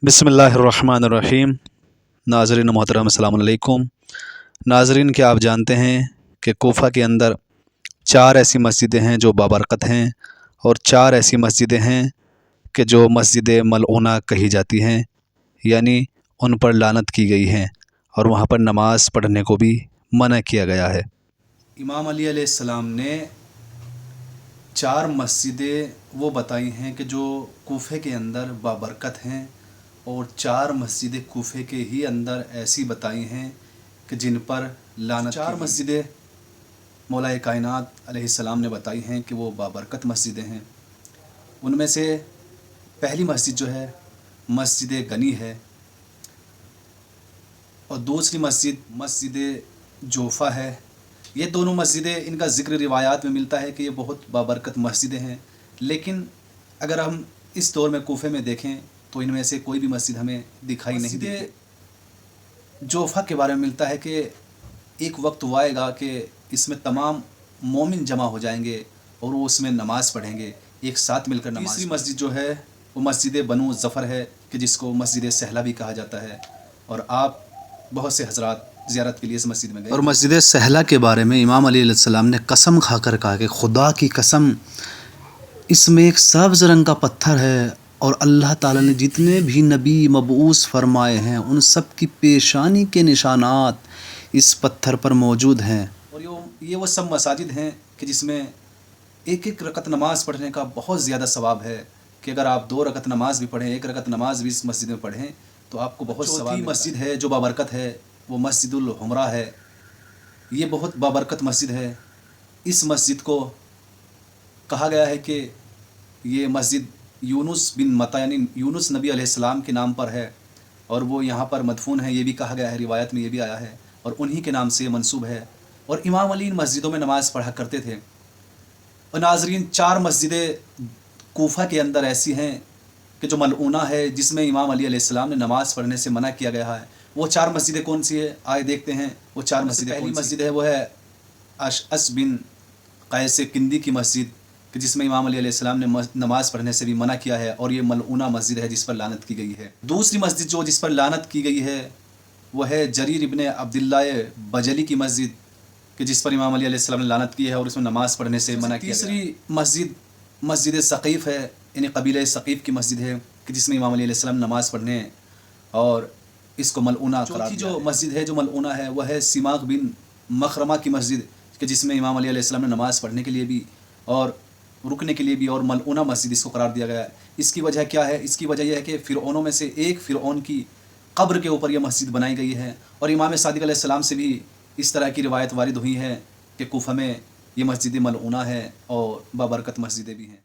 बिस्मिल्लाहिर्रहमानिर्रहीम। नाज़रीन मोहतरम अस्सलाम वालेकुम। नाज़रीन, क्या आप जानते हैं कि कोफ़ा के अंदर 4 ऐसी मस्जिदें हैं जो बाबरकत हैं और 4 ऐसी मस्जिदें हैं कि जो मस्जिद मलऊना कही जाती हैं, यानी उन पर लानत की गई हैं और वहाँ पर नमाज़ पढ़ने को भी मना किया गया है। इमाम अली अलैहिस्सलाम ने 4 मस्जिदें वो बताई हैं कि जो कोफ़े के अंदर बाबरकत हैं और 4 मस्जिदें कोफ़े के ही अंदर ऐसी बताई हैं कि जिन पर लानत। 4 मस्जिदें मौलाए कायनात अलैहिस्सलाम ने बताई हैं कि वो बाबरकत मस्जिदें हैं। उनमें से पहली मस्जिद जो है मस्जिद गनी है और दूसरी मस्जिद मस्जिद जोफ़ा है। ये दोनों मस्जिदें, इनका ज़िक्र रिवायात में मिलता है कि ये बहुत बाबरकत मस्जिदें हैं, लेकिन अगर हम इस दौर में कोफ़े में देखें तो इनमें से कोई भी मस्जिद हमें दिखाई नहीं देती। जोफ़ा के बारे में मिलता है कि एक वक्त वो आएगा कि इसमें तमाम मोमिन जमा हो जाएंगे और वो उसमें नमाज़ पढ़ेंगे, एक साथ मिलकर नमाज़। तीसरी मस्जिद जो है वो मस्जिद बनु ज़फ़र है कि जिसको मस्जिद सहला भी कहा जाता है, और आप बहुत से हज़रात ज़ियारत के लिए इस मस्जिद में गए। और मस्जिद सहला के बारे में इमाम अली अलैहिस्सलाम ने कसम खाकर कहा कि खुदा की कसम, इसमें एक सब्ज़ रंग का पत्थर है और अल्लाह ताला ने जितने भी नबी मबऊस फरमाए हैं उन सब की पेशानी के निशानात इस पत्थर पर मौजूद हैं। और ये वो सब मसाजिद हैं कि जिसमें एक एक रकत नमाज़ पढ़ने का बहुत ज़्यादा सवाब है कि अगर आप 2 रकत नमाज़ भी पढ़ें, 1 रकत नमाज़ भी इस मस्जिद में पढ़ें तो आपको बहुत सवाब। चौथी मस्जिद है जो बाबरकत है वो मस्जिदुल हुमरा है। ये बहुत बाबरकत मस्जिद है। इस मस्जिद को कहा गया है कि ये मस्जिद यूनुस बिन मत्ता यानी यूनुस नबी अलैहिस्सलाम के नाम पर है और वो यहाँ पर मदफून है, ये भी कहा गया है, रिवायत में ये भी आया है, और उन्हीं के नाम से ये मंसूब है। और इमाम अली इन मस्जिदों में नमाज़ पढ़ा करते थे। और नाज़रीन, 4 मस्जिदें कोफ़ा के अंदर ऐसी हैं कि जो मलऊना है, जिसमें इमाम अली अलैहिस्सलाम ने नमाज़ पढ़ने से मना किया गया है। वो 4 मस्जिदें कौन सी है, आए देखते हैं। वो 4 मस्जिदें, पहली मस्जिद है वो है अशअस बिन कैस किंदी की मस्जिद कि जिसमें इमाम अली अलैहिस्सलाम ने नमाज़ पढ़ने से भी मना किया है, और ये मलऊना मस्जिद है जिस पर लानत की गई है। दूसरी मस्जिद जो जिस पर लानत की गई है वो है जरीर इब्ने अब्दुल्लाह बजली की मस्जिद कि जिस पर इमाम अली अलैहिस्सलाम ने लानत की है और उसमें नमाज़ पढ़ने से मना किया। तीसरी मस्जिद मस्जिद सक़ीफ़ है, यानी कबीला सक़ीफ़ की मस्जिद है कि जिसमें इमाम अली अलैहिस्सलाम नमाज़ पढ़ने और इसको मलऊना करार दिया। जो मस्जिद है जो मलऊना है वह है सिमाक बिन मखरमा की मस्जिद कि जिसमें इमाम अली अलैहिस्सलाम ने नमाज़ पढ़ने के लिए भी और रुकने के लिए भी और मलऊना मस्जिद इसको करार दिया गया है। इसकी वजह क्या है? इसकी वजह यह है कि फ़िरऔनों में से एक फ़िरऔन की कब्र के ऊपर यह मस्जिद बनाई गई है, और इमाम सादिक़ अलैहिस्सलाम से भी इस तरह की रिवायत वारिद हुई है कि कोफ़ा में ये मस्जिद मलऊना है और बाबरकत मस्जिदें भी हैं।